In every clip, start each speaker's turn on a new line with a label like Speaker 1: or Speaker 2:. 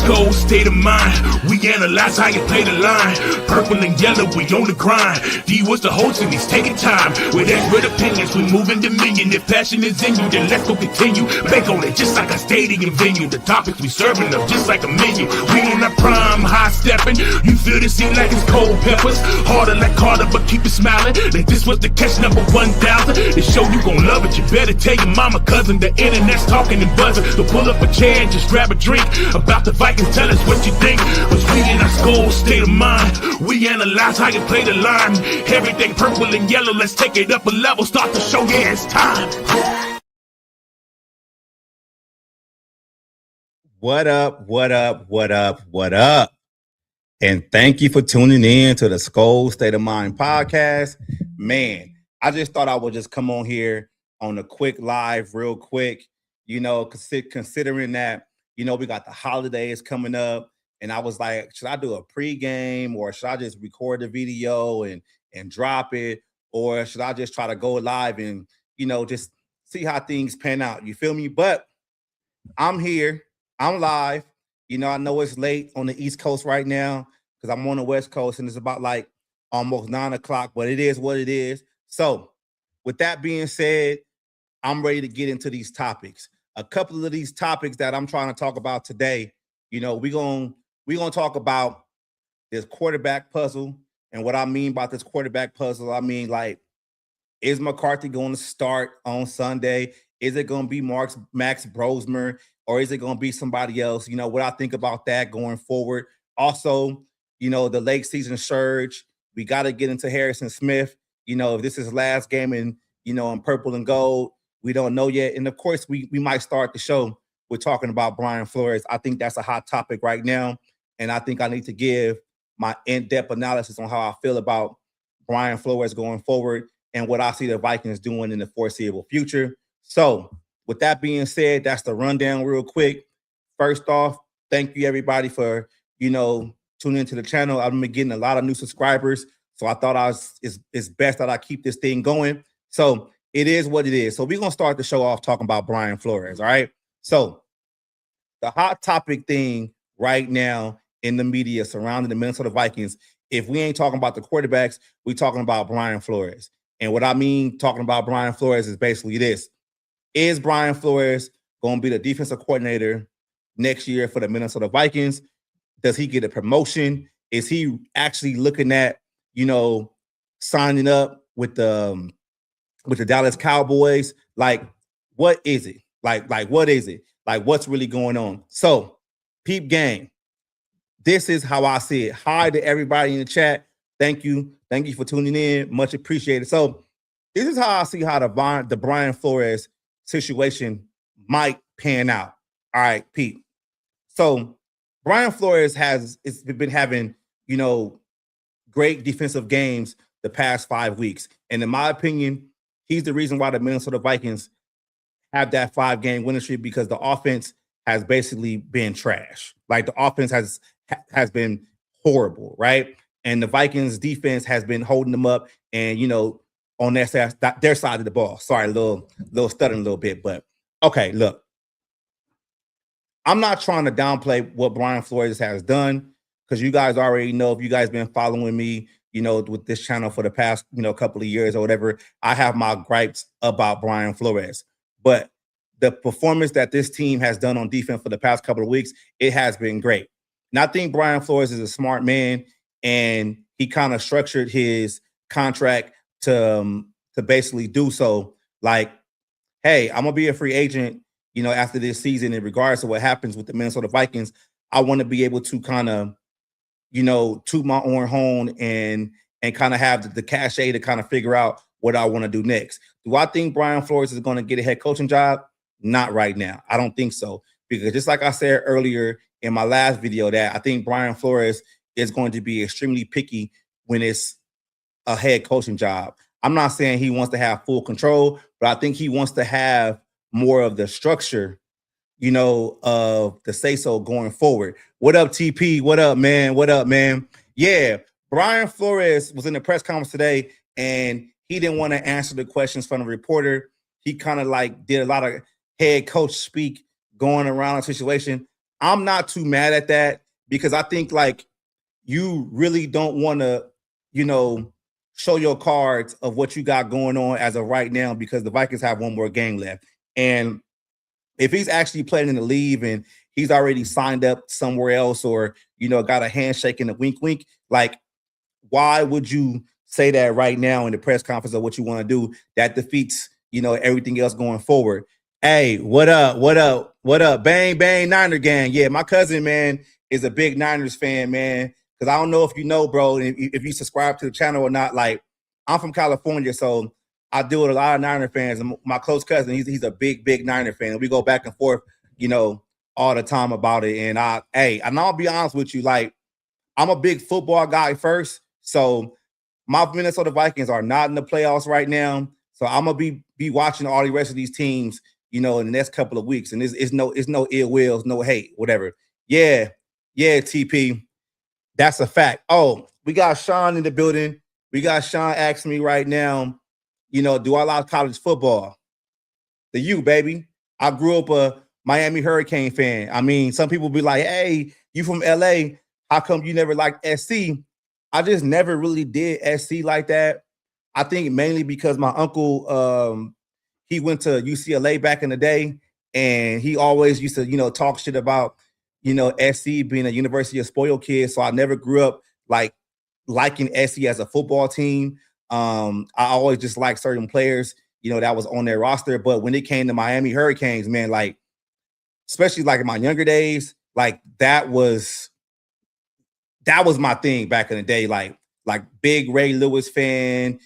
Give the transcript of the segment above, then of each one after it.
Speaker 1: skull state of mind. We analyze how you play the line. Purple and yellow, we on the grind. D was the host and he's taking time. With expert opinions, we moving dominion. If passion is in you, then let's go continue. Bank on it just like a stadium venue. The topics we serving up just like a menu. We on our prime, high stepping. You feel the scene like it's cold peppers. Harder like Carter, but keep it smiling. Like this was the catch number 1,000. The show you gon' love it. You better tell your mama, cousin. The internet's talking and buzzing. So pull up a chair and just grab a drink. About the Vikings, tell us what you think. Cause we in our skull state of mind. We analyze how you play the line. Everything purple and yellow, let's take it up a level. Start the show, yeah, it's time.
Speaker 2: What up, what up, what up, what up? And thank you for tuning in to the Skull State of Mind podcast. Man, I just thought I would just come on here on a quick live real quick, you know, considering that, you know, we got the holidays coming up. And I was like, should I do a pregame or should I just record the video and drop it? Or should I just try to go live and, you know, just see how things pan out? You feel me? But I'm here. I'm live. You know, I know it's late on the East Coast right now because I'm on the West Coast and it's about like almost 9 o'clock, but it is what it is. So with that being said, I'm ready to get into these topics. A couple of these topics that I'm trying to talk about today, you know, we're gonna talk about this quarterback puzzle. And what I mean by this quarterback puzzle, I mean, like, is McCarthy going to start on Sunday? Is it going to be Max Brosmer? Or is it going to be somebody else? You know, what I think about that going forward. Also, you know, the late season surge. We got to get into Harrison Smith. You know, if this is his last game in purple and gold, we don't know yet. And of course, we might start the show with talking about Brian Flores. I think that's a hot topic right now. And I think I need to give my in-depth analysis on how I feel about Brian Flores going forward and what I see the Vikings doing in the foreseeable future. So with that being said, that's the rundown real quick. First off, thank you everybody for, you know, tuning into the channel. I've been getting a lot of new subscribers. So I thought it's best that I keep this thing going. So it is what it is. So we're going to start the show off talking about Brian Flores. All right. So the hot topic thing right now in the media surrounding the Minnesota Vikings, if we ain't talking about the quarterbacks, we're talking about Brian Flores. And what I mean talking about Brian Flores is basically this. Is Brian Flores going to be the defensive coordinator next year for the Minnesota Vikings? Does he get a promotion? Is he actually looking at, you know, signing up with the Dallas Cowboys? Like, what is it? Like what is it? Like, what's really going on? So, peep gang. This is how I see it. Hi to everybody in the chat. Thank you. Thank you for tuning in. Much appreciated. So this is how I see how the Brian Flores situation might pan out. All right, Pete. So Brian Flores has been having, you know, great defensive games the past 5 weeks. And in my opinion, he's the reason why the Minnesota Vikings have that 5-game winning streak, because the offense has basically been trash. Like, the offense has been horrible, right? And the Vikings defense has been holding them up and, you know, on their side of the ball. Sorry, a little stuttering a little bit, but okay, look. I'm not trying to downplay what Brian Flores has done, because you guys already know, if you guys been following me, you know, with this channel for the past, you know, couple of years or whatever, I have my gripes about Brian Flores. But the performance that this team has done on defense for the past couple of weeks, it has been great. And I think Brian Flores is a smart man, and he kind of structured his contract to basically do so. Like, hey, I'm gonna be a free agent, you know, after this season. In regards to what happens with the Minnesota Vikings, I want to be able to kind of, you know, toot my own horn and kind of have the cachet to kind of figure out what I want to do next. Do I think Brian Flores is going to get a head coaching job? Not right now. I don't think so, because just like I said earlier in my last video, that I think Brian Flores is going to be extremely picky when it's a head coaching job. I'm not saying he wants to have full control, but I think he wants to have more of the structure, you know, of the say-so going forward. What up, TP? What up, man? What up, man? Yeah, Brian Flores was in the press conference today, and he didn't want to answer the questions from the reporter. He kind of like did a lot of head coach speak going around the situation. I'm not too mad at that because I think like you really don't want to, show your cards of what you got going on as of right now because the Vikings have one more game left. And if he's actually playing in the league and he's already signed up somewhere else or, got a handshake and a wink, wink, like, why would you say that right now in the press conference of what you want to do? That defeats, everything else going forward. Hey, what up? What up? What up? Bang, bang, Niner gang. Yeah, my cousin, man, is a big Niners fan, man. Because I don't know if you know, bro, if you subscribe to the channel or not. Like, I'm from California, so I deal with a lot of Niner fans. And my close cousin, he's a big, big Niner fan. And we go back and forth, all the time about it. And I'll be honest with you, like, I'm a big football guy first. So my Minnesota Vikings are not in the playoffs right now. So I'm gonna be watching all the rest of these teams, in the next couple of weeks. And it's no ill wills, no hate, whatever. Yeah, TP. That's a fact. Oh, we got Sean in the building. We got Sean asking me right now, do I like college football? The U, baby. I grew up a Miami Hurricane fan. I mean, some people be like, hey, you from LA. How come you never liked SC? I just never really did SC like that. I think mainly because my uncle, he went to UCLA back in the day, and he always used to, talk shit about, SC being a University of spoiled kid. So I never grew up like liking SC as a football team. I always just liked certain players, that was on their roster. But when it came to Miami Hurricanes, man, like, especially like in my younger days, like that was my thing back in the day. Like big Ray Lewis fan,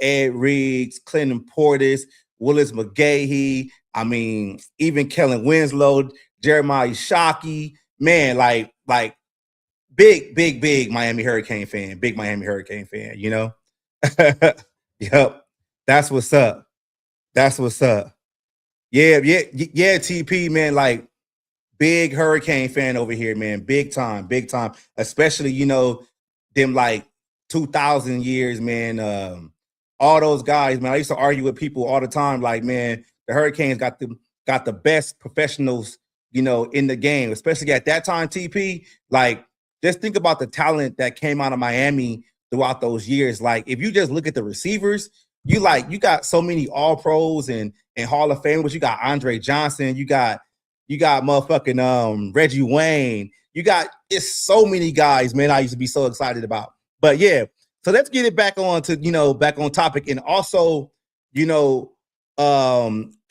Speaker 2: Ed Riggs, Clinton Portis, Willis McGahee. I mean, even Kellen Winslow, Jeremiah Shockey, man, like big Miami Hurricane fan, big Miami Hurricane fan, Yep. That's what's up. That's what's up. Yeah, TP, man, like big Hurricane fan over here, man. Big time. Especially, them like 2000 years, man. All those guys, man. I used to argue with people all the time, like, man, the Hurricanes got the best professionals, in the game, especially at that time, TP. Like, just think about the talent that came out of Miami throughout those years. Like, if you just look at the receivers, you got so many all pros and Hall of Famers. You got Andre Johnson, you got motherfucking Reggie Wayne. It's so many guys, man, I used to be so excited about. But yeah, so let's get it back on to, back on topic. And also,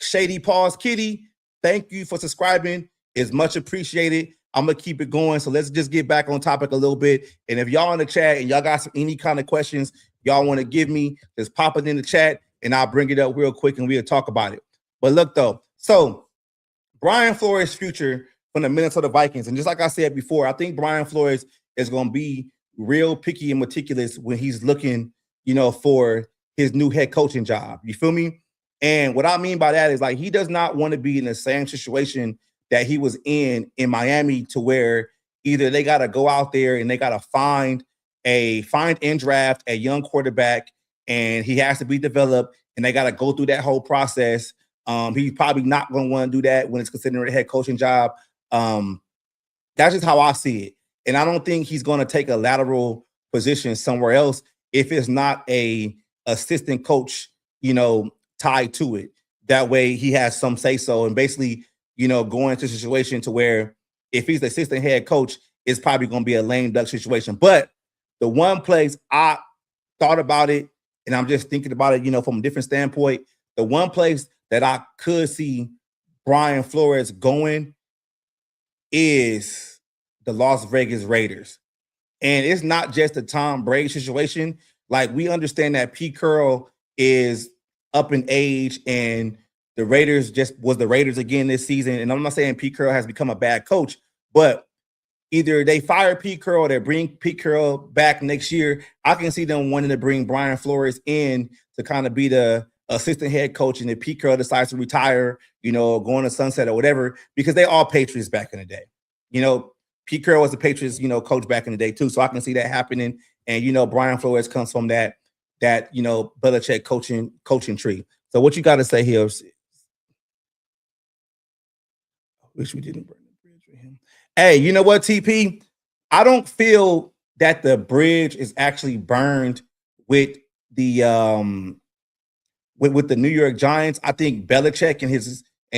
Speaker 2: Shady Paws Kitty, thank you for subscribing. It's much appreciated. I'm gonna keep it going. So let's just get back on topic a little bit. And if y'all in the chat and y'all got any kind of questions y'all want to give me, just pop it in the chat and I'll bring it up real quick and we'll talk about it. But look though, so Brian Flores' future from the Minnesota Vikings. And just like I said before, I think Brian Flores is going to be real picky and meticulous when he's looking, for his new head coaching job. You feel me? And what I mean by that is like he does not want to be in the same situation that he was in Miami, to where either they got to go out there and they got to find and draft a young quarterback, and he has to be developed, and they got to go through that whole process. He's probably not going to want to do that when it's considered a head coaching job. That's just how I see it. And I don't think he's going to take a lateral position somewhere else if it's not a assistant coach, tied to it. That way he has some say so, and basically, going into a situation to where if he's the assistant head coach, it's probably going to be a lame duck situation. But the one place I thought about it, and I'm just thinking about it, from a different standpoint, the one place that I could see Brian Flores going is the Las Vegas Raiders. And it's not just a Tom Brady situation. Like, we understand that Pete Carroll is up in age, and the Raiders just was the Raiders again this season. And I'm not saying Pete Carroll has become a bad coach, but either they fire Pete Carroll or they bring Pete Carroll back next year. I can see them wanting to bring Brian Flores in to kind of be the assistant head coach, and if Pete Carroll decides to retire, going to sunset or whatever, because they all Patriots back in the day. Pete Carroll was the Patriots, coach back in the day too. So I can see that happening. And, Brian Flores comes from that Belichick coaching tree. So what you got to say here? Wish we didn't burn the bridge. Hey, you know what, TP? I don't feel that the bridge is actually burned with the with the New York Giants. I think Belichick and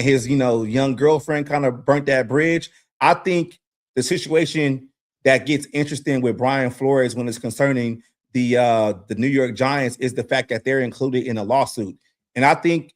Speaker 2: his young girlfriend kind of burnt that bridge. I think the situation that gets interesting with Brian Flores when it's concerning the New York Giants is the fact that they're included in a lawsuit. And I think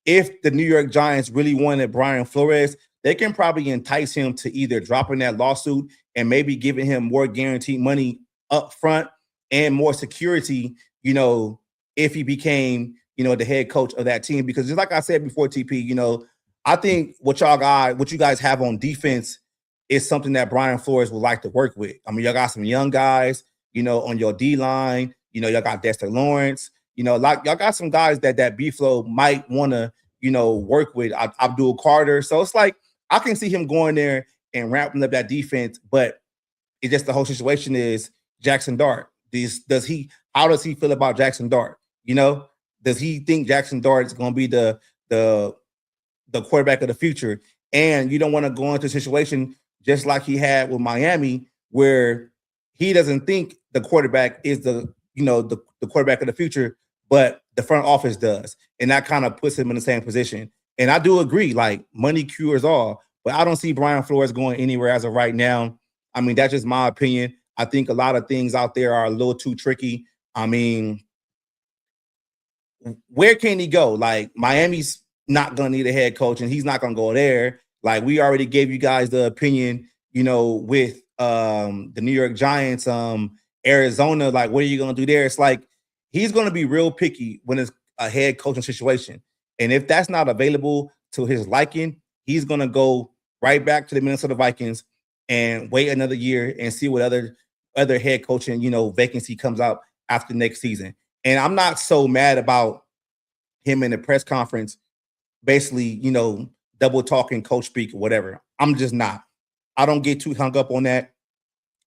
Speaker 2: if the New York Giants really wanted Brian Flores, they can probably entice him to either dropping that lawsuit and maybe giving him more guaranteed money up front and more security, if he became, the head coach of that team. Because just like I said before, TP, I think what you guys have on defense is something that Brian Flores would like to work with. I mean, y'all got some young guys, on your D line, y'all got Dexter Lawrence, like y'all got some guys that B-Flow might want to, work with Abdul Carter. So it's like I can see him going there and ramping up that defense, but it's just the whole situation is Jackson Dart. How does he feel about Jackson Dart? Does he think Jackson Dart is going to be the quarterback of the future? And you don't want to go into a situation just like he had with Miami, where he doesn't think the quarterback is the quarterback of the future, but the front office does. And that kind of puts him in the same position. And I do agree, like money cures all, but I don't see Brian Flores going anywhere as of right now. I mean, that's just my opinion. I think a lot of things out there are a little too tricky. I mean, where can he go? Like Miami's not going to need a head coach and he's not going to go there. Like we already gave you guys the opinion, with the New York Giants, Arizona, like what are you going to do there? It's like he's going to be real picky when it's a head coaching situation. And if that's not available to his liking, he's going to go right back to the Minnesota Vikings and wait another year and see what other head coaching, vacancy comes out after next season. And I'm not so mad about him in the press conference, basically, double talking, coach speak, or whatever. I'm just not. I don't get too hung up on that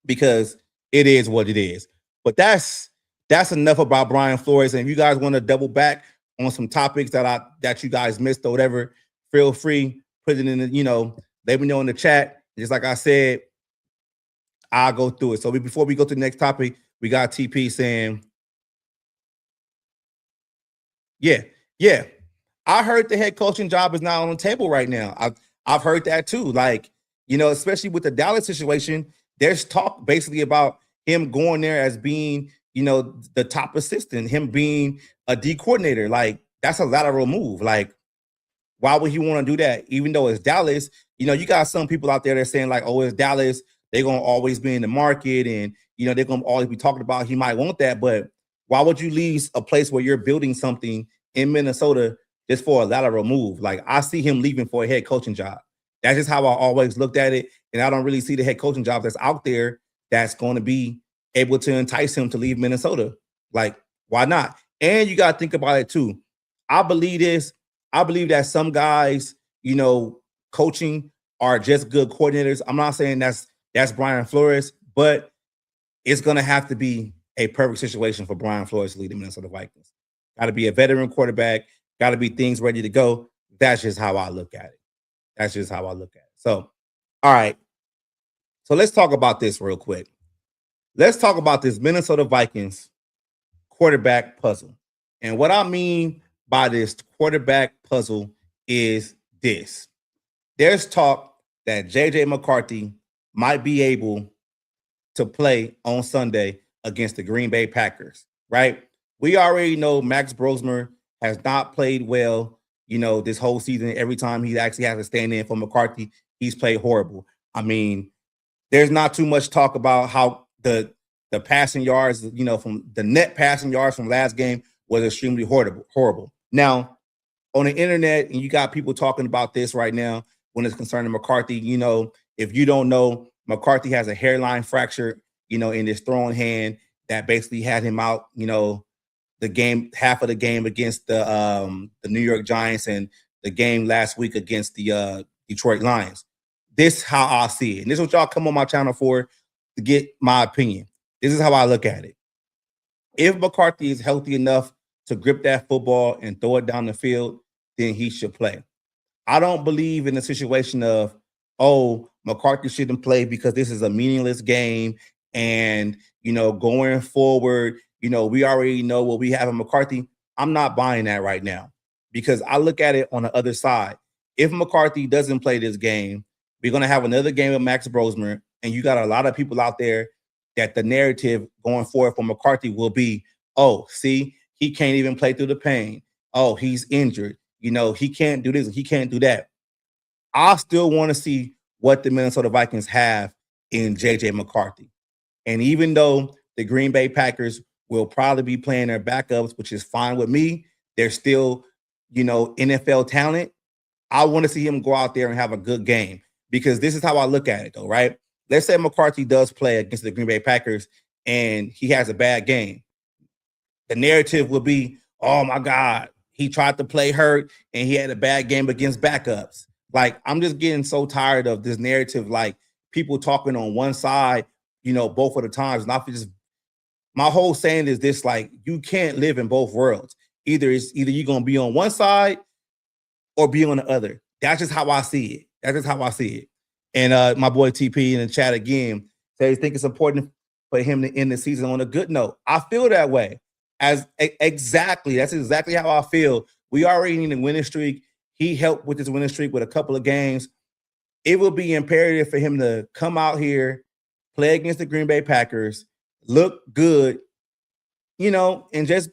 Speaker 2: because it is what it is. But that's enough about Brian Flores. And if you guys want to double back on some topics that you guys missed or whatever, feel free, put it in the, let me know in the chat. Just like I said, I'll go through it. So before we go to the next topic, we got TP saying, yeah. I heard the head coaching job is not on the table right now. I've heard that too. Like, especially with the Dallas situation, there's talk basically about him going there as being, the top assistant, him being a D coordinator. Like, that's a lateral move. Like, why would he want to do that? Even though it's Dallas, you got some people out there that are saying like, oh, it's Dallas. They're going to always be in the market and, they're going to always be talking about he might want that. But why would you leave a place where you're building something in Minnesota just for a lateral move? Like, I see him leaving for a head coaching job. That's just how I always looked at it. And I don't really see the head coaching job that's out there that's going to be able to entice him to leave Minnesota. Like, why not? And you got to think about it too. I believe that some guys, coaching are just good coordinators. I'm not saying that's Brian Flores, but it's going to have to be a perfect situation for Brian Flores to lead the Minnesota Vikings. Got to be a veteran quarterback. Got to be things ready to go. That's just how I look at it. So, all right. So let's talk about this real quick. Let's talk about this Minnesota Vikings quarterback puzzle. And what I mean by this quarterback puzzle is this. There's talk that J.J. McCarthy might be able to play on Sunday against the Green Bay Packers, right? We already know Max Brosmer has not played well, this whole season. Every time he actually has to stand in for McCarthy, he's played horrible. I mean, there's not too much talk about how the passing yards, from the net passing yards from last game was extremely horrible. Now, on the internet, and you got people talking about this right now when it's concerning McCarthy, if you don't know, McCarthy has a hairline fracture, in his throwing hand that basically had him out, half of the game against the New York Giants and the game last week against the Detroit Lions. This is how I see it. And this is what y'all come on my channel for, to get my opinion. This is how I look at it. If McCarthy is healthy enough to grip that football and throw it down the field, then he should play. I don't believe in the situation of, oh, McCarthy shouldn't play because this is a meaningless game. And, going forward, we already know what we have in McCarthy. I'm not buying that right now because I look at it on the other side. If McCarthy doesn't play this game, we're going to have another game of Max Brosmer. And you got a lot of people out there that the narrative going forward for McCarthy will be, oh, see, he can't even play through the pain. Oh, he's injured. He can't do this. He can't do that. I still want to see what the Minnesota Vikings have in J.J. McCarthy. And even though the Green Bay Packers will probably be playing their backups, which is fine with me, they're still, NFL talent. I want to see him go out there and have a good game because this is how I look at it, though, right? Let's say McCarthy does play against the Green Bay Packers and he has a bad game. The narrative will be, oh, my God, he tried to play hurt and he had a bad game against backups. Like, I'm just getting so tired of this narrative, like people talking on one side, both of the times. Not just my whole saying is this, like, you can't live in both worlds. Either you're going to be on one side or be on the other. That's just how I see it. That's just how I see it. And my boy TP in the chat again says, I think it's important for him to end the season on a good note. I feel that way. That's exactly how I feel. We already need a winning streak. He helped with this winning streak with a couple of games. It will be imperative for him to come out here, play against the Green Bay Packers, look good, and just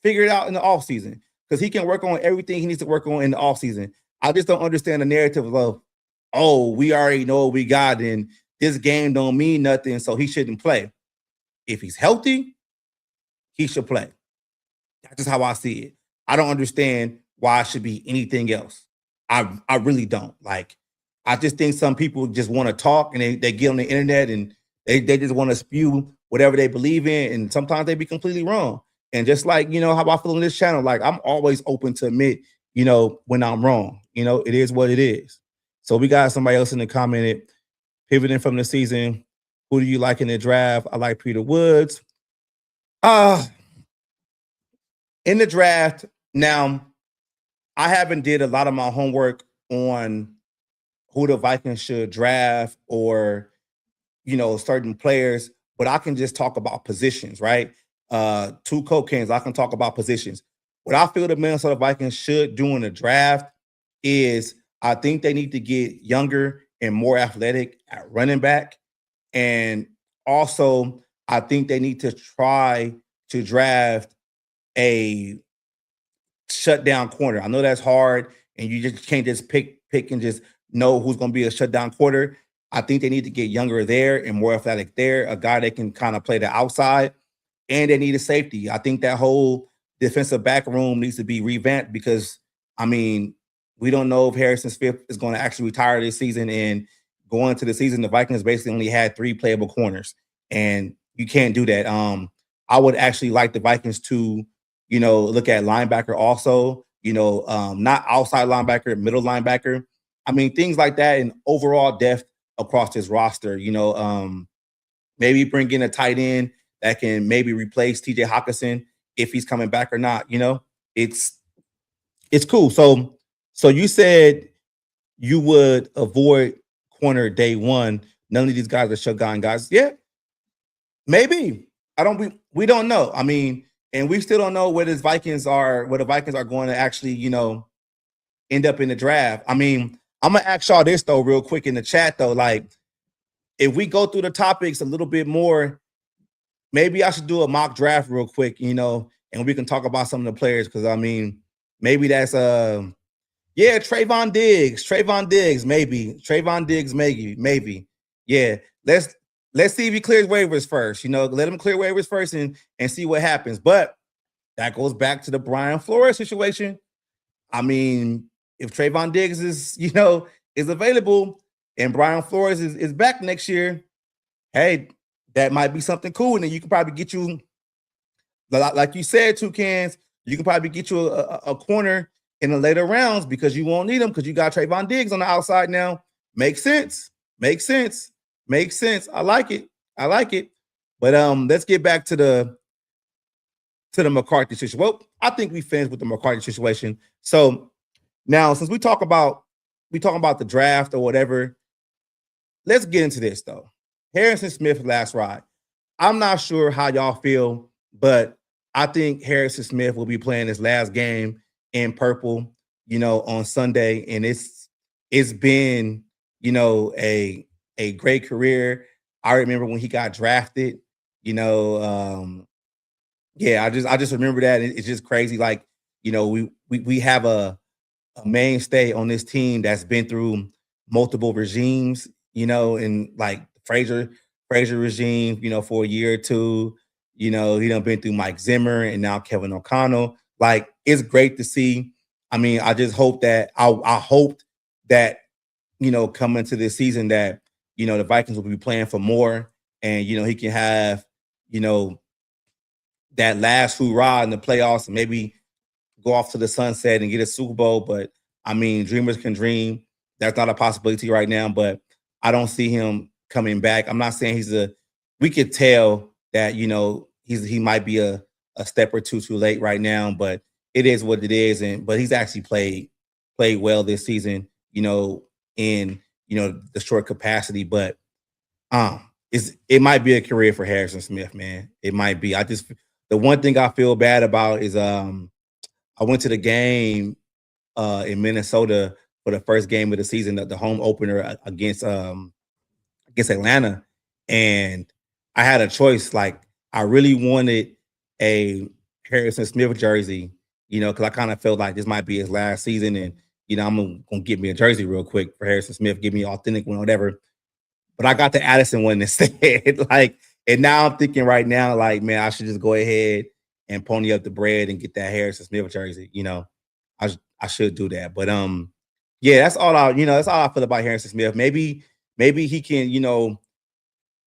Speaker 2: figure it out in the offseason because he can work on everything he needs to work on in the offseason. I just don't understand the narrative of, oh, we already know what we got and this game don't mean nothing, so he shouldn't play. If he's healthy, he should play. That's just how I see it. I don't understand why it should be anything else. I really don't. Like, I just think some people just want to talk and they get on the internet and they just want to spew whatever they believe in. And sometimes they be completely wrong. And just like, how I feel on this channel, like I'm always open to admit, when I'm wrong. It is what it is. So we got somebody else in the comment, pivoting from the season. Who do you like in the draft? I like Peter Woods. In the draft, now, I haven't did a lot of my homework on who the Vikings should draft or, certain players, but I can just talk about positions, right? Two cocaine's, I can talk about positions. What I feel the Minnesota Vikings should do in the draft is I think they need to get younger and more athletic at running back. And also, I think they need to try to draft a shutdown corner. I know that's hard, and you just can't just pick and just know who's going to be a shutdown corner. I think they need to get younger there and more athletic there, a guy that can kind of play the outside, and they need a safety. I think that whole defensive back room needs to be revamped because, we don't know if Harrison Smith is going to actually retire this season, and going into the season, the Vikings basically only had 3 playable corners, and you can't do that. I would actually like the Vikings to look at linebacker also, not outside linebacker, middle linebacker. Things like that and overall depth across his roster, maybe bring in a tight end that can maybe replace TJ Hawkinson if he's coming back or not. It's cool. So you said you would avoid corner day one. None of these guys are shutdown guys. Yeah, maybe. We don't know. And we still don't know where the Vikings are going to actually, end up in the draft. I'm going to ask y'all this, though, real quick in the chat, though. Like, if we go through the topics a little bit more, maybe I should do a mock draft real quick, and we can talk about some of the players because, maybe that's, Trayvon Diggs, maybe. Trayvon Diggs, maybe. Yeah, let's see if he clears waivers first. Let him clear waivers first and see what happens. But that goes back to the Brian Flores situation. If Trayvon Diggs is available and Brian Flores is back next year, hey, that might be something cool. And then you can probably get you, like you said, Toucans, you can probably get you a corner in the later rounds because you won't need them because you got Trayvon Diggs on the outside now. Makes sense. I like it. But let's get back to the McCarthy situation. Well, I think we finished with the McCarthy situation. So now, since we talk about the draft or whatever, let's get into this though. Harrison Smith last ride. I'm not sure how y'all feel, but I think Harrison Smith will be playing his last game in purple, on Sunday. And it's been, a great career. I remember when he got drafted, you know, yeah, I just remember that. It's just crazy. Like, we have a mainstay on this team that's been through multiple regimes, and like Frazier regime, for a year or two. He done been through Mike Zimmer and now Kevin O'Connell. Like, it's great to see. I mean, I just hope that I hoped that, coming to this season that, the Vikings will be playing for more and, he can have, that last hoorah in the playoffs and maybe go off to the sunset and get a Super Bowl. But I mean, dreamers can dream. That's not a possibility right now, but I don't see him coming back. I'm not saying we could tell that, he might be a step or two too late right now, but it is what it is. But he's actually played well this season, in, the short capacity, but it might be a career for Harrison Smith, man. It might be. The one thing I feel bad about is I went to the game in Minnesota for the first game of the season, the home opener against Atlanta, and I had a choice. Like, I really wanted a Harrison Smith jersey, because I kind of felt like this might be his last season, and I'm gonna get me a jersey real quick for Harrison Smith, give me an authentic one, whatever. But I got the Addison one instead. Like, and now I'm thinking right now, like, man, I should just go ahead and pony up the bread and get that Harrison Smith jersey. I should do that. But yeah, that's all I feel about Harrison Smith. Maybe he can,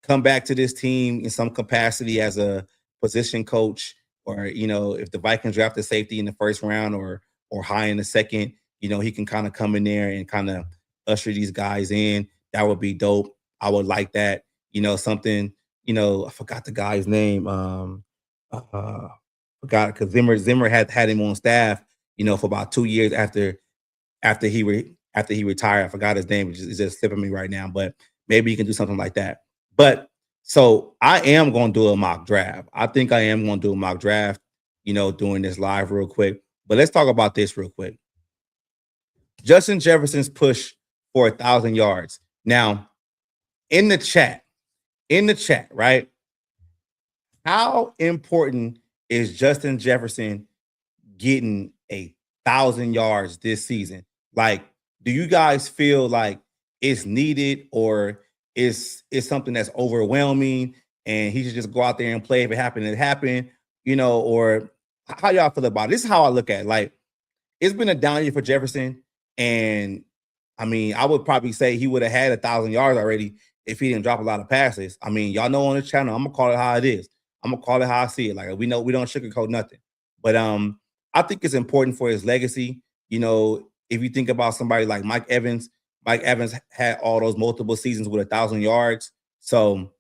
Speaker 2: come back to this team in some capacity as a position coach, or if the Vikings draft a safety in the first round or high in the second, he can kind of come in there and kind of usher these guys in. That would be dope. I would like that. Something, I forgot the guy's name. Forgot, because Zimmer had him on staff, for about 2 years after he retired. I forgot his name. It's just slipping me right now, but maybe you can do something like that. But so I am going to do a mock draft. I think I am going to do a mock draft, doing this live real quick. But let's talk about this real quick. Justin Jefferson's push for 1,000 yards. Now, in the chat, right? How important is Justin Jefferson getting 1,000 yards this season? Like, do you guys feel like it's needed, or is something that's overwhelming and he should just go out there and play? If it happened, it happened, or how y'all feel about it? This is how I look at it. Like, it's been a down year for Jefferson. And I mean, I would probably say he would have had 1,000 yards already if he didn't drop a lot of passes. I mean, y'all know on this channel, I'm gonna call it how it is. I'm gonna call it how I see it. Like, we know we don't sugarcoat nothing. But I think it's important for his legacy. If you think about somebody like Mike Evans had all those multiple seasons with 1,000 yards. So,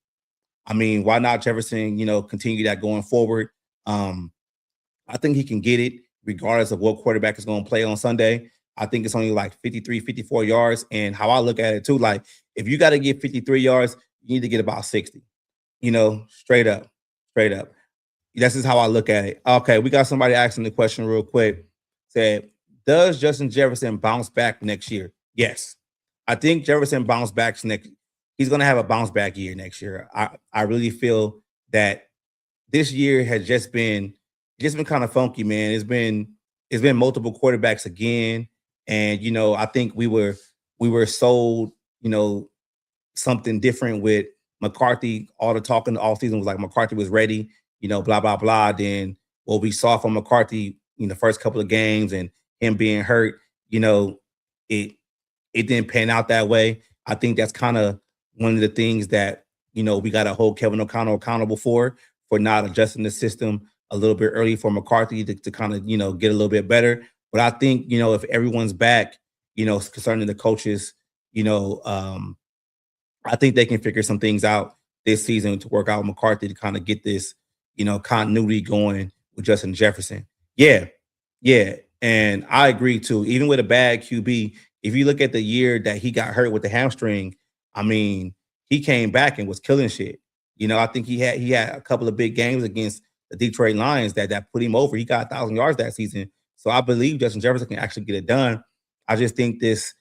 Speaker 2: I mean, why not Jefferson, continue that going forward? I think he can get it regardless of what quarterback is going to play on Sunday. I think it's only like 53, 54 yards. And how I look at it too, like, if you got to get 53 yards, you need to get about 60, straight up. That's just how I look at it. Okay, we got somebody asking the question real quick. Said, does Justin Jefferson bounce back next year? Yes. I think Jefferson bounce back next. He's going to have a bounce back year next year. I really feel that this year has just been kind of funky, man. It's been multiple quarterbacks again. And, I think we were sold, something different with McCarthy. All the talking all season was like McCarthy was ready, blah, blah, blah. Then what we saw from McCarthy in the first couple of games and him being hurt, it didn't pan out that way. I think that's kind of one of the things that, we got to hold Kevin O'Connell accountable for not adjusting the system a little bit early for McCarthy to kind of, get a little bit better. But I think, if everyone's back, concerning the coaches, I think they can figure some things out this season to work out with McCarthy to kind of get this, continuity going with Justin Jefferson. Yeah. And I agree too. Even with a bad QB, if you look at the year that he got hurt with the hamstring, I mean, he came back and was killing shit. I think he had a couple of big games against the Detroit Lions that put him over. He got 1,000 yards that season. So I believe Justin Jefferson can actually get it done. I just think this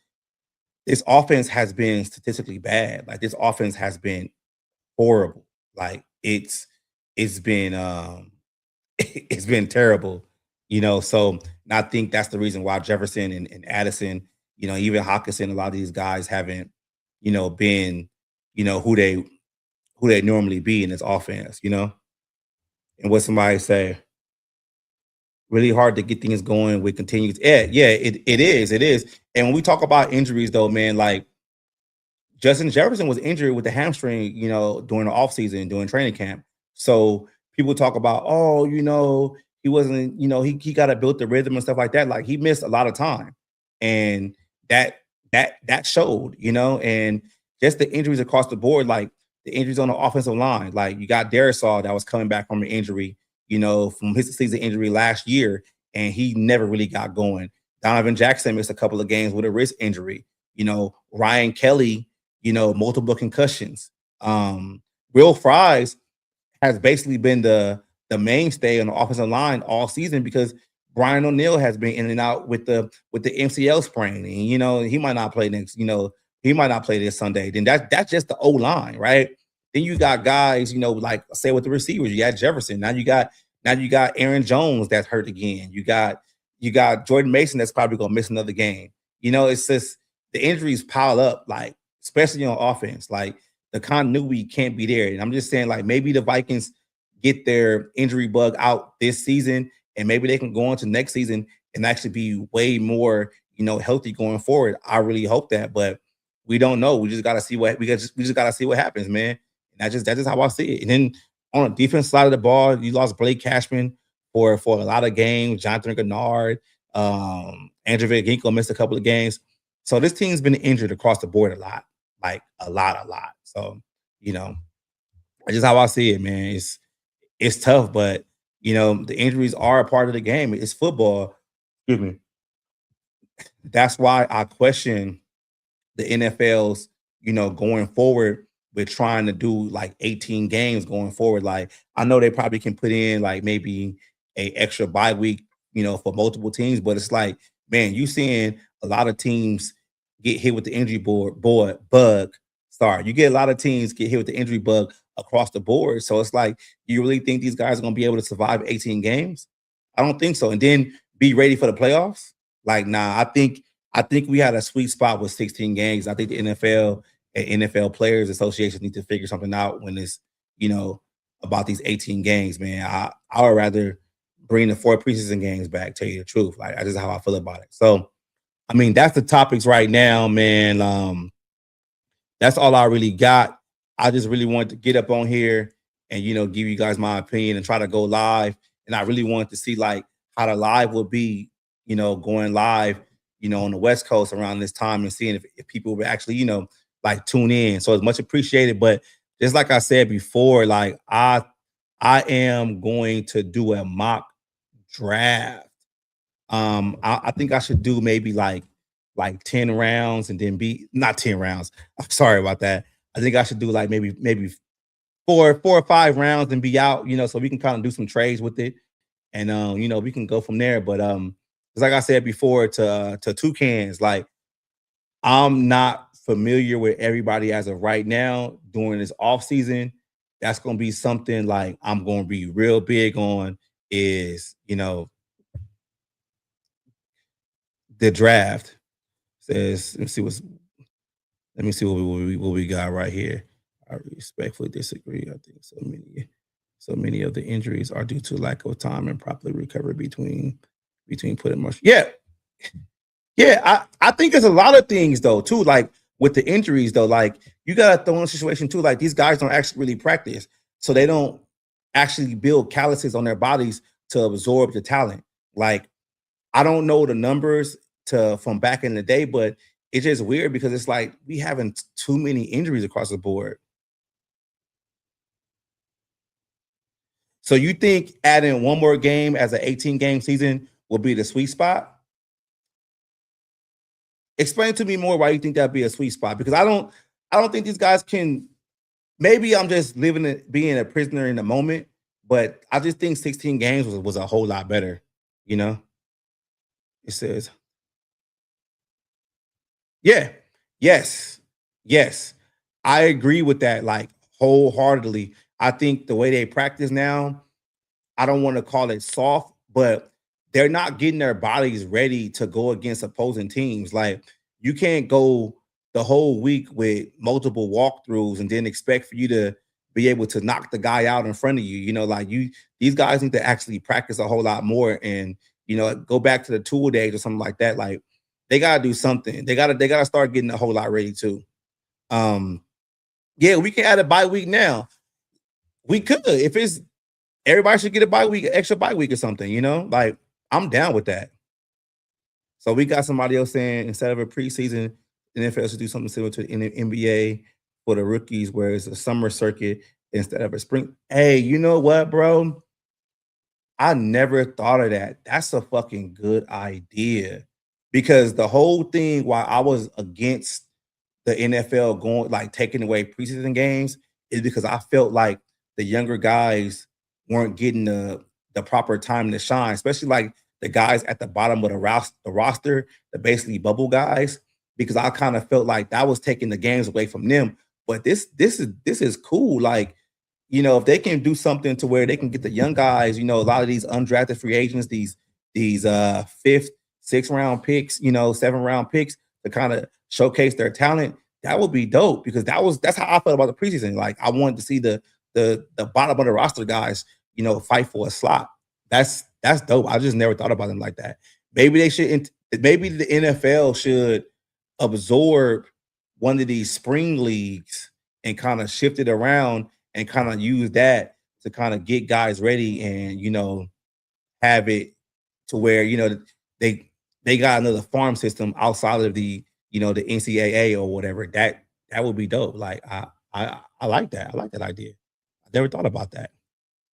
Speaker 2: offense has been statistically bad. Like this offense has been horrible. Like it's been it's been terrible. So I think that's the reason why Jefferson and Addison, even Hawkinson, a lot of these guys haven't, been, who they normally be in this offense. And what somebody say, really hard to get things going with continued. Yeah, it is. It is. And when we talk about injuries though, man, like Justin Jefferson was injured with the hamstring, during the offseason, during training camp. So people talk about, oh, he wasn't, he got to build the rhythm and stuff like that. Like he missed a lot of time. And that showed, and just the injuries across the board, like the injuries on the offensive line. Like you got Darisaw that was coming back from an injury, from his season injury last year, and he never really got going. Donovan Jackson missed a couple of games with a wrist injury. Ryan Kelly, multiple concussions. Will Fries has basically been the mainstay on the offensive line all season because Brian O'Neill has been in and out with the MCL sprain. And, he might not play he might not play this Sunday. Then that's just the O-line, right? Then you got guys, like say with the receivers, you got Jefferson. Now you got Aaron Jones that's hurt again. You got Jordan Mason that's probably gonna miss another game. It's just the injuries pile up, like especially on offense. Like the continuity can't be there. And I'm just saying, like maybe the Vikings get their injury bug out this season, and maybe they can go on to next season and actually be way more, healthy going forward. I really hope that, but we don't know. We just gotta see what happens, man. And that's just how I see it. And then on the defense side of the ball, you lost Blake Cashman for a lot of games. Jonathan Gennard, Andrew Ginkle missed a couple of games. So this team's been injured across the board a lot, like a lot. So that's just how I see it, man. It's tough, but the injuries are a part of the game. It's football. Excuse me. That's why I question the NFL's, going forward with trying to do like 18 games going forward. Like I know they probably can put in like maybe a extra bye week, for multiple teams, but it's like, man, you seeing a lot of teams get hit with the injury bug. Sorry, you get a lot of teams get hit with the injury bug across the board. So it's like, you really think these guys are going to be able to survive 18 games? I don't think so. And then be ready for the playoffs? Like, nah, I think we had a sweet spot with 16 games. I think the NFL and NFL Players Association need to figure something out when it's, about these 18 games, man. I would rather bring the 4 preseason games back, tell you the truth. Like, that's just how I feel about it. So, I mean, that's the topics right now, man. That's all I really got. I just really wanted to get up on here and, give you guys my opinion and try to go live. And I really wanted to see like how the live would be, going live, on the West Coast around this time and seeing if people would actually, like tune in. So it's much appreciated. But just like I said before, like I am going to do a mock draft. I think I should do maybe like 10 rounds and then be not 10 rounds. I'm sorry about that. I think I should do like maybe four or 5 rounds and be out, so we can kind of do some trades with it. And we can go from there. But like I said before to Toucans, like I'm not familiar with everybody as of right now during this off season. That's gonna be something like I'm gonna be real big on is the draft. Says let me see what we got right here. I respectfully disagree. I think so many of the injuries are due to lack of time and properly recovery between putting much. Yeah, I think there's a lot of things though too, like with the injuries though, like you gotta throw in a situation too, like these guys don't actually really practice, so they don't actually build calluses on their bodies to absorb the talent. Like I don't know the numbers from back in the day, but it's just weird because it's like we having too many injuries across the board. So you think adding one more game as an 18-game season will be the sweet spot? Explain to me more why you think that'd be a sweet spot, because I I don't think these guys can. Maybe I'm just being a prisoner in the moment, but I just think 16 games was a whole lot better. You know, it says, yeah, yes, yes, I agree with that, like wholeheartedly. I think the way they practice now, I don't want to call it soft, but they're not getting their bodies ready to go against opposing teams. Like you can't go the whole week with multiple walkthroughs and then expect for you to be able to knock the guy out in front of you. You know, like these guys need to actually practice a whole lot more and go back to the tool days or something like that. Like they gotta do something. They gotta start getting a whole lot ready too. Um, yeah, we can add a bye week now. We could if it's everybody should get a bye week, extra bye week or something, Like I'm down with that. So we got somebody else saying instead of a preseason, the NFL should do something similar to in the NBA for the rookies, where it's a summer circuit instead of a spring. Hey, you know what, bro? I never thought of that. That's a fucking good idea. Because the whole thing why I was against the NFL going like taking away preseason games is because I felt like the younger guys weren't getting the proper time to shine, especially like the guys at the bottom of the roster, the basically bubble guys, because I kind of felt like that was taking the games away from them. But this is cool. Like, if they can do something to where they can get the young guys, a lot of these undrafted free agents, these fifth, sixth round picks, 7th round picks to kind of showcase their talent, that would be dope because that's how I felt about the preseason. Like I wanted to see the bottom of the roster guys, fight for a slot. That's dope. I just never thought about them like that. Maybe they should. Maybe the NFL should absorb one of these spring leagues and kind of shift it around and kind of use that to kind of get guys ready and have it to where they got another farm system outside of the NCAA or whatever. That would be dope. Like I like that. I like that idea. I never thought about that.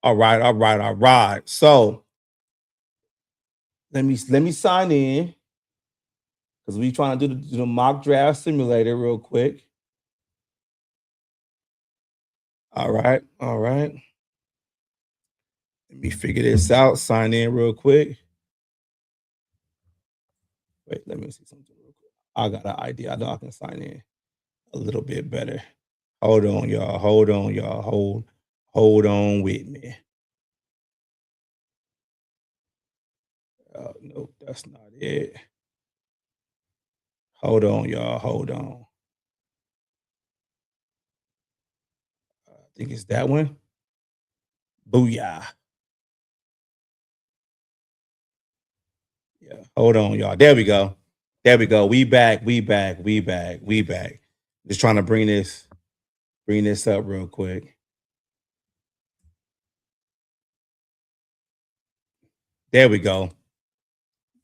Speaker 2: All right, all right, all right. So let me sign in because we trying to do the mock draft simulator real quick. All right, all right. Let me figure this out. Sign in real quick. Wait, let me see something real quick. I got an idea. I know I can sign in a little bit better. Hold on, y'all. Hold on, y'all. Hold on with me. Nope, that's not it. Hold on, y'all. Hold on. I think it's that one. Booyah. Yeah. Hold on, y'all. There we go. There we go. We back. We back. We back. We back. Just trying to bring this up real quick. There we go.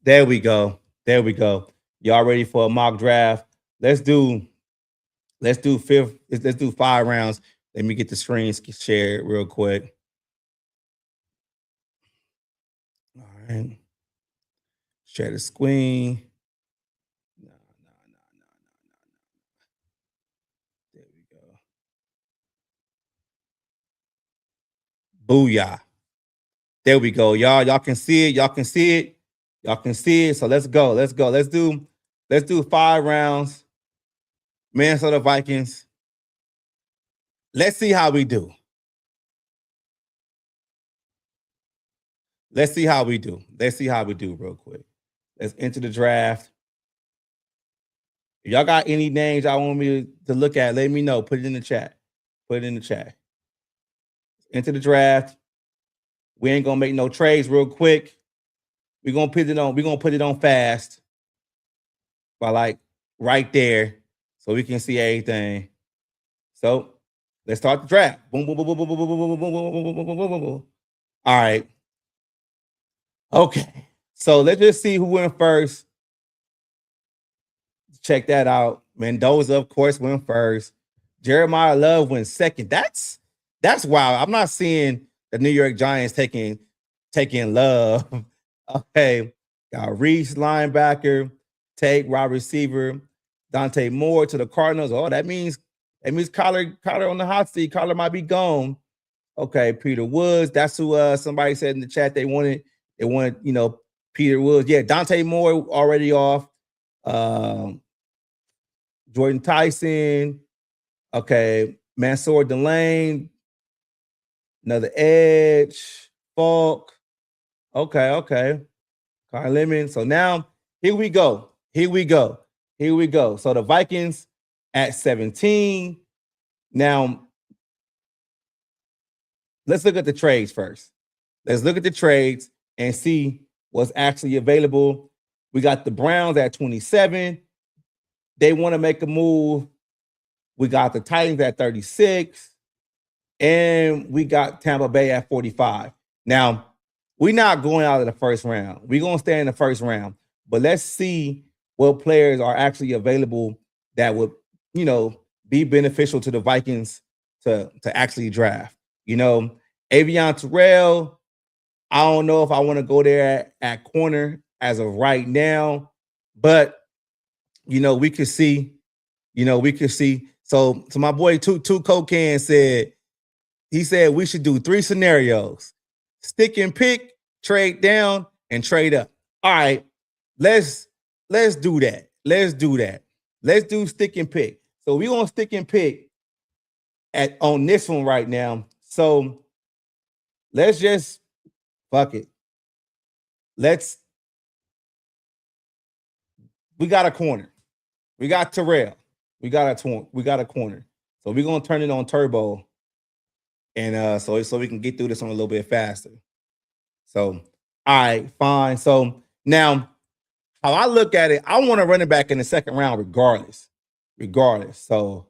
Speaker 2: There we go. There we go. Y'all ready for a mock draft? Let's do fifth. Let's do 5 rounds. Let me get the screen shared real quick. All right. Share the screen. No. There we go. Booyah. There we go. Y'all can see it. Y'all can see it. Y'all can see it. So let's go. Let's go. Let's do 5 rounds. Minnesota Vikings. Let's see how we do. Let's see how we do. Let's see how we do real quick. Let's enter the draft. If y'all got any names y'all want me to look at, let me know. Put it in the chat. Put it in the chat. Enter the draft. We ain't gonna make no trades real quick. We're gonna put it on fast. By like right there. So we can see everything. So let's start the draft. Boom, boom, boom, boom, boom, boom, boom, boom, boom, boom, boom, boom, boom, boom. All right. Okay. So let's just see who went first. Check that out. Mendoza, of course, went first. Jeremiah Love went second. That's wild. I'm not seeing the New York Giants taking Love. Okay. Got Reese, linebacker. Tate, wide receiver. Dante Moore to the Cardinals. Oh, that means That means Kyler on the hot seat. Kyler might be gone. Okay, Peter Woods. That's who somebody said in the chat they wanted, Peter Woods. Yeah, Dante Moore already off. Jordan Tyson. Okay, Mansour Delane. Another edge. Falk. Okay. Kyle Lemon. So now here we go. So the Vikings at 17. Now, let's look at the trades first. Let's look at the trades and see what's actually available. We got the Browns at 27. They want to make a move. We got the Titans at 36. And we got Tampa Bay at 45. Now, we're not going out of the first round. We're going to stay in the first round. But let's see what players are actually available that would, be beneficial to the Vikings to actually draft. Avion Terrell, I don't know if I want to go there at corner as of right now. But, we could see. So my boy Two Cocaine said, he said we should do 3 scenarios: stick and pick, trade down, and trade up. All right, let's do that. Let's do stick and pick. So we're gonna stick and pick on this one right now. So let's just fuck it. We got a corner. We got Terrell. We got a corner. So we're gonna turn it on turbo. And so we can get through this one a little bit faster. So, all right, fine. So now, how I look at it, I want to run it back in the second round regardless. So,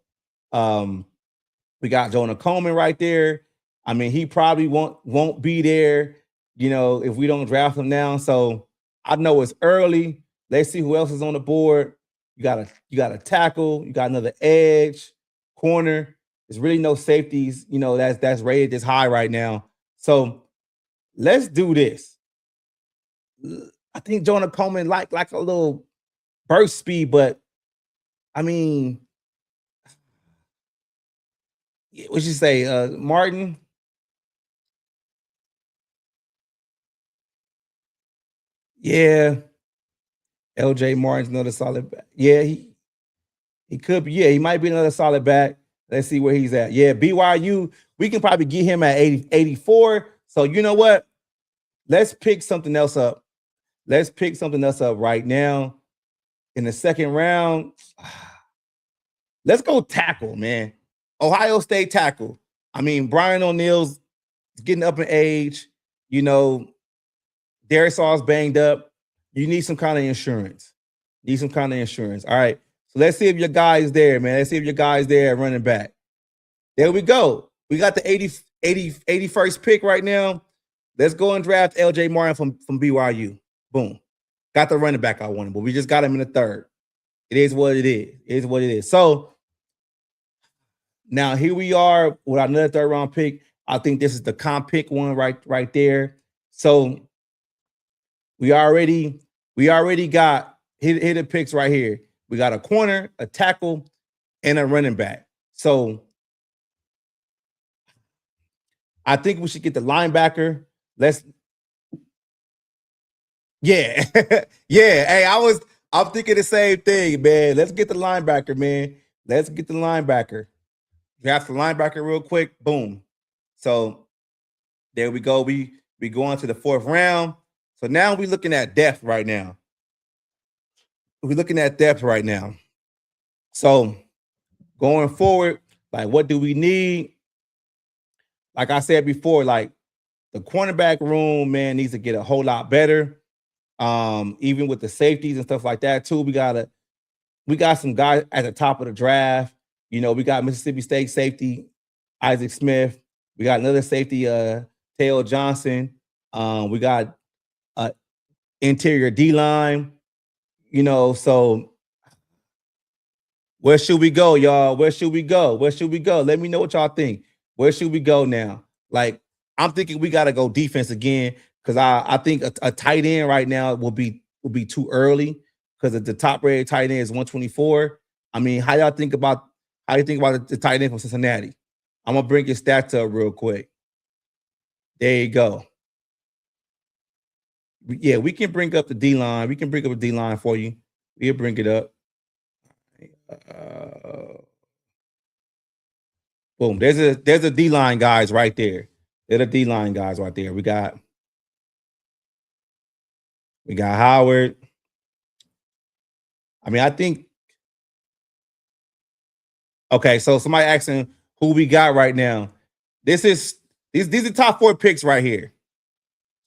Speaker 2: we got Jonah Coleman right there. I mean, he probably won't be there, if we don't draft him now. So I know it's early. Let's see who else is on the board. You got a tackle. You got another edge, corner. There's really no safeties, that's rated this high right now. So let's do this. I think Jonah Coleman like a little burst speed, but I mean, what you say, Martin? Yeah, LJ Martin's another solid back. Yeah, he could be. Yeah, he might be another solid back. Let's see where he's at. Yeah, BYU, we can probably get him at 84. So you know what? Let's pick something else up. Right now in the second round. Let's go tackle, man. Ohio State tackle. I mean, Brian O'Neill's getting up in age. Darius banged up. You need some kind of insurance. All right. So let's see if your guy is there, man. Let's see if your guy is there running back. There we go. We got the 81st pick right now. Let's go and draft LJ Martin from BYU. Boom. Got the running back I wanted, but we just got him in the third. It is what it is. So now here we are with another third round pick. I think this is the comp pick one right there. So we already got here the picks right here. We got a corner, a tackle, and a running back. So I think we should get the linebacker. Yeah. Hey, I'm thinking the same thing, man. Let's get the linebacker, man. Draft the linebacker real quick. Boom. So there we go. We go on to the fourth round. So now we're looking at depth right now. So going forward, like, what do we need? Like I said before, like, the cornerback room, man, needs to get a whole lot better. Even with the safeties and stuff like that too. We got some guys at the top of the draft. We got Mississippi State safety Isaac Smith. We got another safety, Tail Johnson. We got interior D-line. So where should we go, y'all? Where should we go? Let me know what y'all think. Where should we go now? Like, I'm thinking we got to go defense again, because I think a tight end right now will be too early, because the top rated tight end is 124. I mean, how y'all think about How do you think about the tight end from Cincinnati? I'm gonna bring your stats up real quick. There you go. Yeah, we can bring up the D line. We can bring up a D line for you. We'll bring it up. Boom. There's a D line guys right there. They're the D line guys right there. We got Howard. I mean, I think. Okay, so somebody asking who we got right now. These are top 4 picks right here.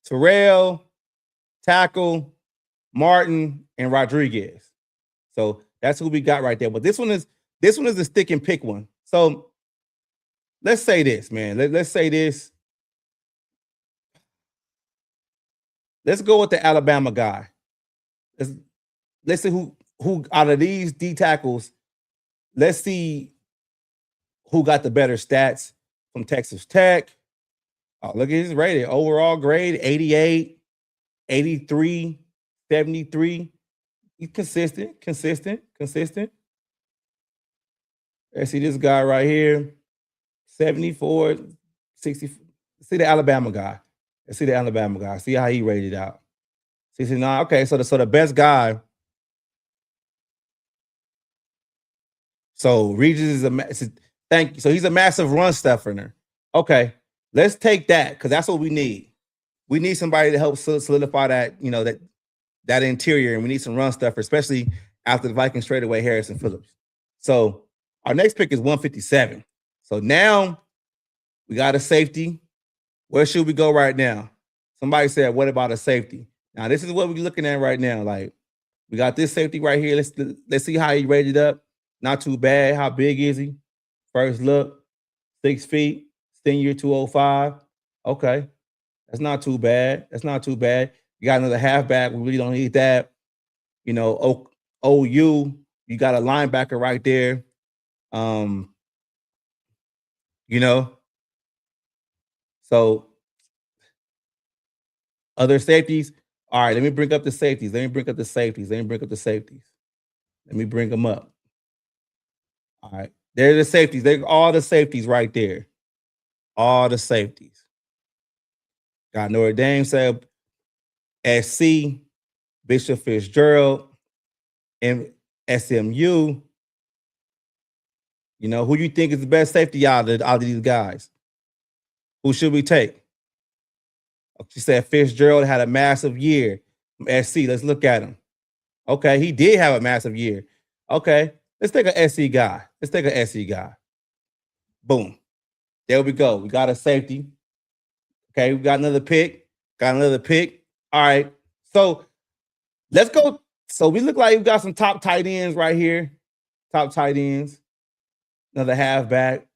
Speaker 2: Terrell, Tackle, Martin, and Rodriguez. So that's who we got right there. But this one is the stick and pick one. So let's say this, man. Let's say this. Let's go with the Alabama guy. Let's see who out of these D tackles. Let's see who got the better stats from Texas Tech. Oh, look at his rating. Overall grade 88, 83, 73. He's consistent. Let's see this guy right here. 74, 60. See the Alabama guy. Let's see the Alabama guy. See how he rated out. 69. Okay, so the best guy. So Regis is thank you. So he's a massive run stuffer. Okay, let's take that because that's what we need. We need somebody to help solidify that, that interior, and we need some run stuffer, especially after the Vikings trade away Harrison Phillips. So our next pick is 157. So now we got a safety. Where should we go right now? Somebody said, what about a safety? Now, this is what we're looking at right now. Like, we got this safety right here. Let's see how he rated up. Not too bad. How big is he? First look, 6 feet, senior 205. Okay. That's not too bad. You got another halfback. We really don't need that. OU, you got a linebacker right there. So other safeties. All right, let me bring up the safeties. Let me bring them up. All right. They're the safeties. They're all the safeties right there. All the safeties. Got Notre Dame, said SC, Bishop Fitzgerald, and SMU. Who you think is the best safety out of these guys? Who should we take? She said Fitzgerald had a massive year from SC. Let's look at him. Okay, he did have a massive year. Okay, let's take a SC guy. Boom. There we go. We got a safety. Okay, we got another pick. All right. So let's go. So we look like we got some top tight ends right here. Another halfback.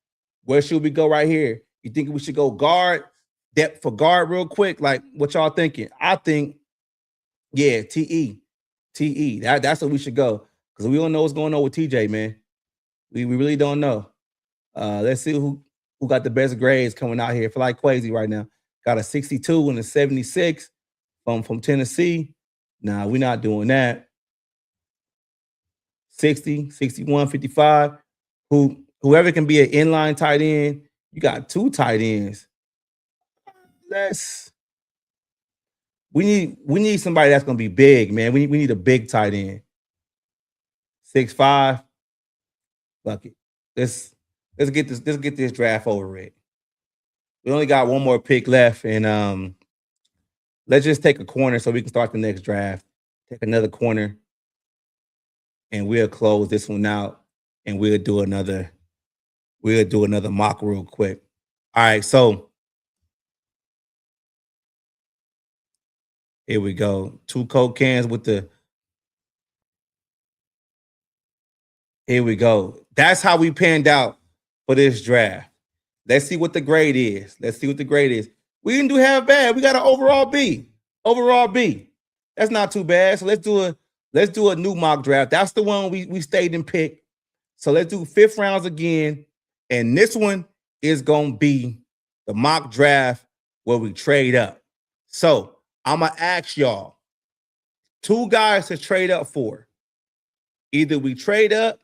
Speaker 2: Where should we go right here? You think we should go guard, depth for guard real quick? Like, what y'all thinking? I think, yeah, TE. That's what we should go. Because we don't know what's going on with TJ, man. We really don't know. Let's see who got the best grades coming out here. I feel like Quasi right now. Got a 62 and a 76 from Tennessee. Nah, we're not doing that. 60, 61, 55. Whoever can be an inline tight end. You got 2 tight ends. We need somebody that's gonna be big, man. We need a big tight end. 6'5". Fuck it. Let's get this draft over with. We only got one more pick left, and let's just take a corner so we can start the next draft. Take another corner, and we'll close this one out, and we'll do another mock real quick. All right, so here we go. 2 Coke cans with the. Here we go. That's how we panned out for this draft. Let's see what the grade is. We didn't do half bad. We got an overall B. That's not too bad. So let's do a new mock draft. That's the one we stayed and picked. So let's do 5th rounds again. And this one is gonna be the mock draft where we trade up. So I'm gonna ask y'all 2 guys to trade up for. Either we trade up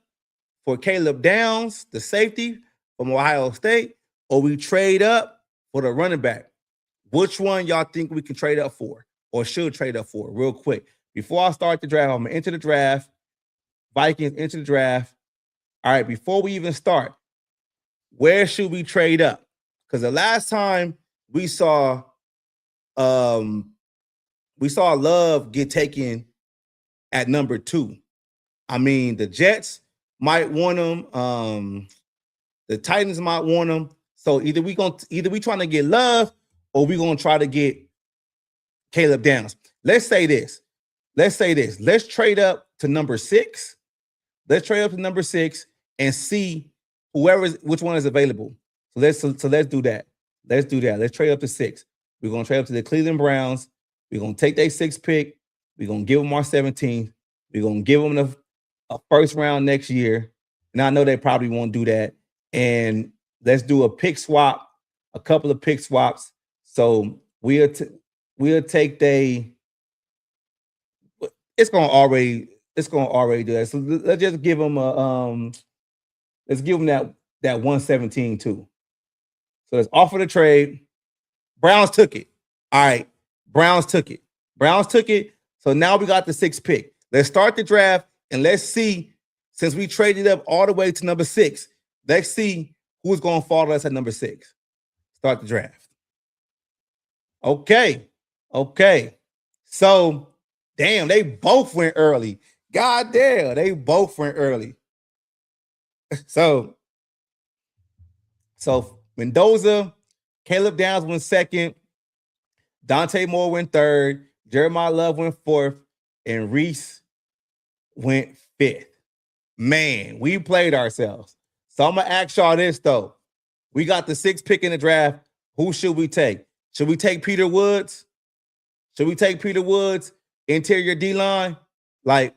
Speaker 2: for Caleb Downs, the safety from Ohio State, or we trade up for the running back? Which one y'all think we can trade up for or should trade up for? Real quick. Before I start the draft, I'm going to enter the draft. Vikings enter the draft. All right, before we even start, where should we trade up? Because the last time we saw Love get taken at number 2. I mean, the Jets might want him. The Titans might want him. So either we trying to get Love or we gonna try to get Caleb Downs. Let's say this. Let's trade up to number 6. Let's trade up to number 6 and see which one is available. So let's do that. Let's trade up to 6. We're gonna trade up to the Cleveland Browns. We're gonna take their 6th pick. We're gonna give them our 17th. We're gonna give them a first round next year. And I know they probably won't do that. And let's do a pick swap, a couple of pick swaps. So we'll take it's gonna already do that. So let's just give them that 117 too. So let's offer the trade. Browns took it. All right. Browns took it. So now we got the 6th pick. Let's start the draft and let's see, since we traded up all the way to number 6, let's see who's going to follow us at number 6. Start the draft. Okay. So, damn, they both went early. God damn, they both went early. So Mendoza, Caleb Downs went 2nd. Dante Moore went 3rd. Jeremiah Love went 4th. And Reese went 5th. Man, we played ourselves. So I'm going to ask y'all this, though. We got the 6th pick in the draft. Who should we take? Should we take Peter Woods? Interior D-line? Like,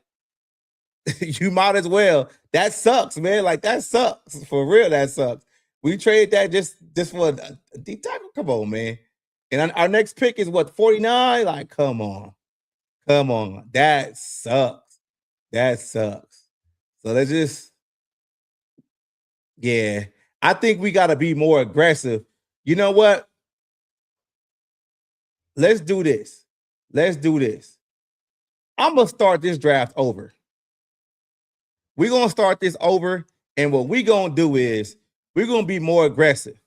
Speaker 2: you might as well. That sucks, man. Like, that sucks. For real, that sucks. We traded that just for a D tackle. Come on, man. And our next pick is what, 49? Like, come on. That sucks. So let's just, yeah. I think we got to be more aggressive. You know what? Let's do this. I'm going to start this draft over. We're going to start this over. And what we're going to do is we're going to be more aggressive.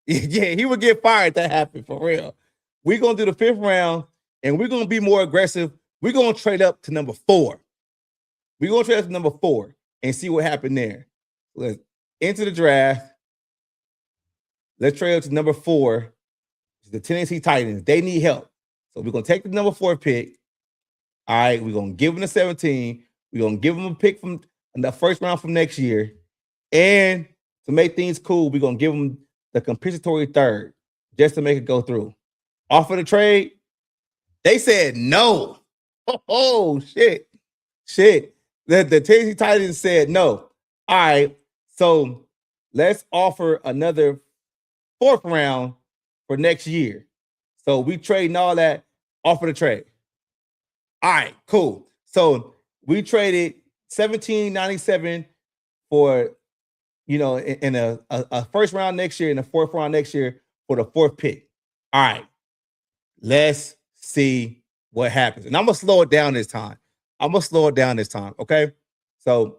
Speaker 2: Yeah, he would get fired if that happened, for real. We're going to do the 5th round, and we're going to be more aggressive. We're going to trade up to number 4. And see what happened there. Let's enter the draft. Let's trade up to number 4. The Tennessee Titans. They need help. So we're going to take the number 4 pick. All right, we're going to give them the 17. We're going to give them a pick from the first round from next year. And to make things cool, we're going to give them the compensatory 3rd just to make it go through. Offer the trade. They said no. Oh, shit. The Tennessee Titans said no. All right, so let's offer another 4th round for next year. So we trading all that. Offer the trade. All right, cool. So we traded 1797 for, in a first round next year and a 4th round next year for the 4th pick. All right, let's see what happens. And I'm going to slow it down this time. Okay? So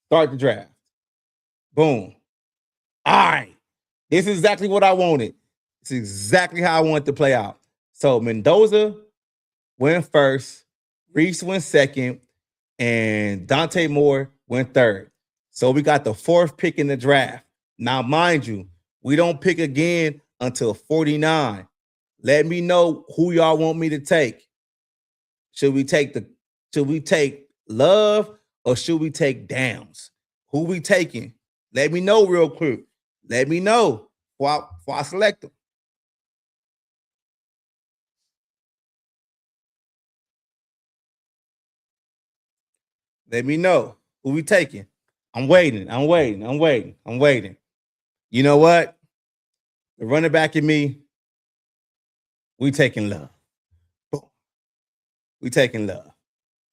Speaker 2: start the draft. Boom. All right. This is exactly what I wanted. It's exactly how I wanted to play out. So Mendoza went 1st, Reese went 2nd, and Dante Moore went 3rd. So we got the 4th pick in the draft. Now, mind you, we don't pick again until 49. Let me know who y'all want me to take. Should we take Love or should we take Downs? Who we taking? Let me know real quick. Let me know before I select them. Let me know who we taking. I'm waiting. You know what? The running back in me, we taking Love. We taking Love.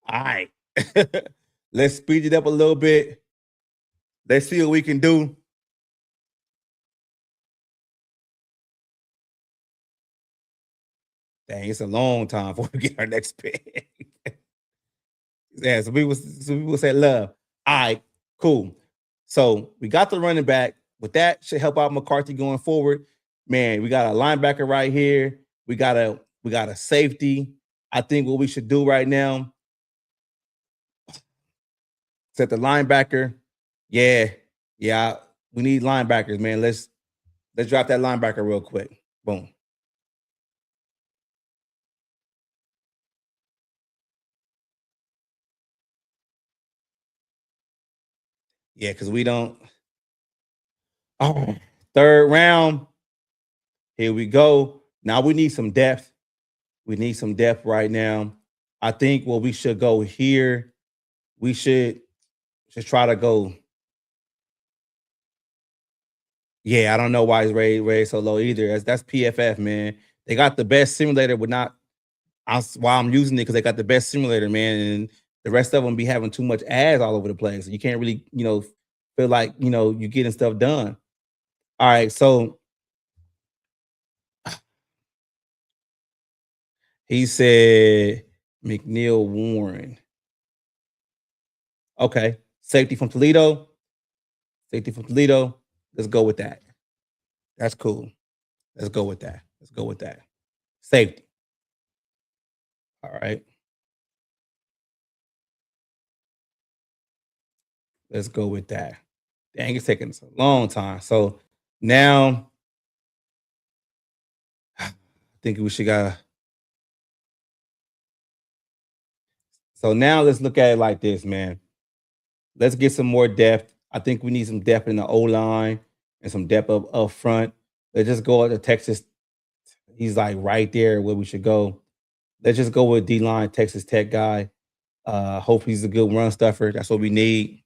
Speaker 2: All right. Let's speed it up a little bit. Let's see what we can do. Dang, it's a long time before we get our next pick. Yeah, some people say love. All right, cool. So we got the running back. With that, should help out McCarthy going forward. Man, we got a linebacker right here. We got a safety. I think what we should do right now, set the linebacker. Yeah, yeah. We need linebackers, man. Let's drop that linebacker real quick. Boom. Yeah, because we don't. Oh, third round. Here we go. Now we need some depth. We need some depth right now. I think what we should go here, we should just try to go. Yeah, I don't know why it's rated so low either. That's PFF, man. They got the best simulator, but not why I'm using it because they got the best simulator, man. And the rest of them be having too much ads all over the place. You can't really, feel like you're getting stuff done. All right, so he said McNeil Warren. Okay, safety from Toledo. Safety from Toledo. Let's go with that. That's cool. Let's go with that. Let's go with that. Safety. All right. Let's go with that. Dang, it's taking us a long time. So now I think we should got. So now let's look at it like this, man. Let's get some more depth. I think we need some depth in the O line and some depth up front. Let's just go to Texas. He's like right there where we should go. Let's just go with D line, Texas Tech guy. Hope he's a good run stuffer. That's what we need.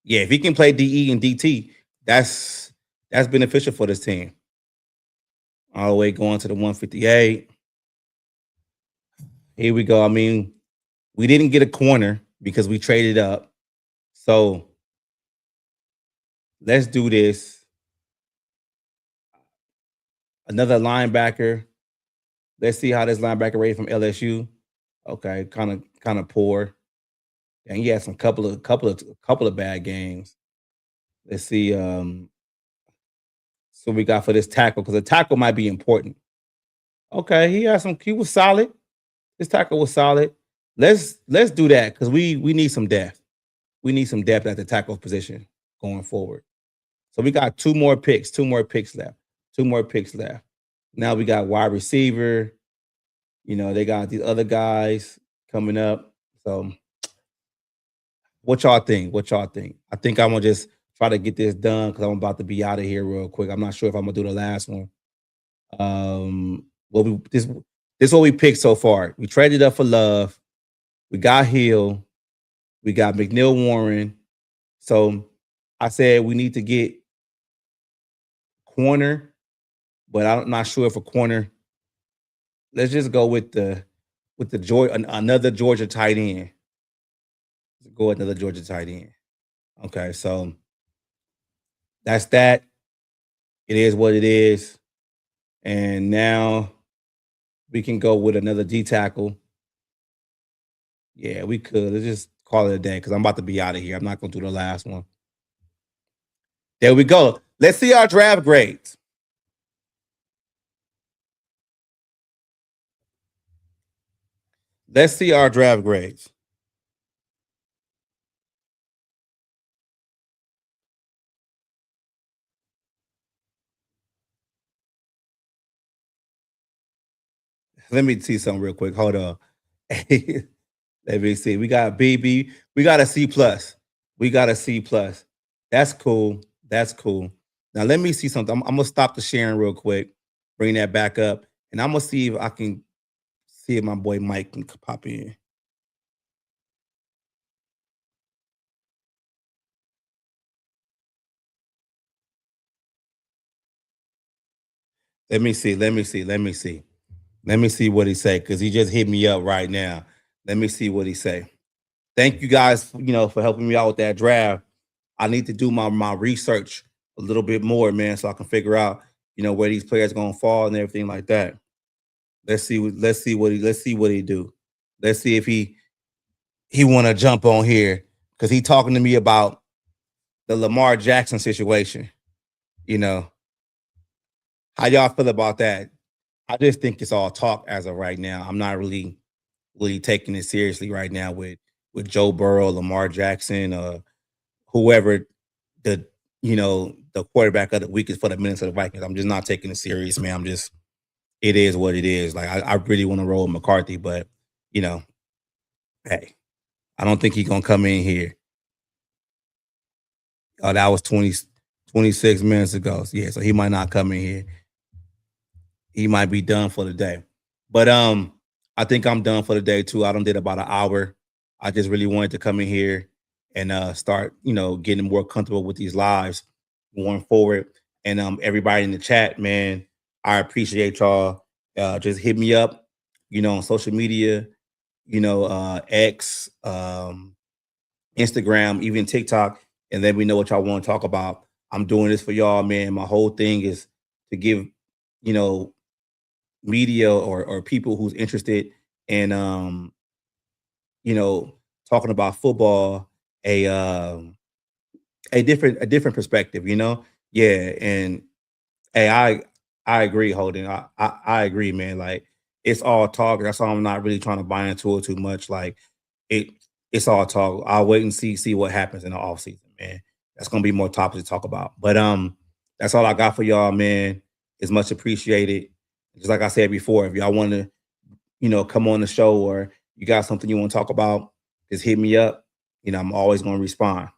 Speaker 2: Yeah, if he can play DE and DT, that's beneficial for this team. All the way going to the 158. Here we go. I mean, we didn't get a corner because we traded up. So let's do this. Another linebacker. Let's see how this linebacker rated from LSU. Okay, kind of poor. And he had some couple of bad games. Let's see. So we got for this tackle because the tackle might be important. Okay, he had some. He was solid. This tackle was solid. Let's do that because we need some depth. We need some depth at the tackle position going forward. So we got two more picks. Two more picks left. Two more picks left. Now we got wide receiver. They got these other guys coming up. So what y'all think? What y'all think? I think I'm gonna just try to get this done because I'm about to be out of here real quick. I'm not sure if I'm gonna do the last one. Well, this is what we picked so far. We traded up for Love. We got Hill. We got McNeil Warren. So I said we need to get corner, but I'm not sure if a corner. Let's just go with the Georgia another Georgia tight end. Let's go with another Georgia tight end. Okay, so that's that. It is what it is. And now we can go with another D tackle. Yeah, we could. Let's just call it a day because I'm about to be out of here. I'm not going to do the last one. There we go. Let's see our draft grades. Let's see our draft grades. Let me see something real quick. Hold on. Let me see. We got BB. We got a C plus. We got a C plus. That's cool. That's cool. Now let me see something. I'm gonna stop the sharing real quick. Bring that back up, and I'm gonna see if I can see if my boy Mike can pop in. Let me see. Let me see. Let me see. Let me see what he say, because he just hit me up right now. Let me see what he say. Thank you guys, for helping me out with that draft. I need to do my research a little bit more, man, so I can figure out, where these players gonna fall and everything like that. Let's see what he do. Let's see if he want to jump on here, because he talking to me about the Lamar Jackson situation. How y'all feel about that? I just think it's all talk as of right now. I'm not really taking it seriously right now with Joe Burrow, Lamar Jackson, whoever the the quarterback of the week is for the Minnesota Vikings. I'm just not taking it serious, man. It is what it is. Like, I really want to roll with McCarthy, but hey, I don't think he's gonna come in here. Oh, that was 26 minutes ago. So, yeah, so he might not come in here. He might be done for the day. But I think I'm done for the day too. I done did about an hour. I just really wanted to come in here and start, getting more comfortable with these lives going forward. And everybody in the chat, man, I appreciate y'all. Just hit me up, on social media, X, Instagram, even TikTok, and let me know what y'all want to talk about. I'm doing this for y'all, man. My whole thing is to give, media or people who's interested in talking about football a different perspective, Yeah, and hey, I agree, Holden. I agree, man. Like, it's all talk. That's why I'm not really trying to buy into it too much. Like, it it's all talk. I'll wait and see what happens in the off season, man. That's gonna be more topics to talk about. But that's all I got for y'all, man. It's much appreciated. Just like I said before, if y'all want to, come on the show, or you got something you want to talk about, just hit me up. I'm always gonna respond.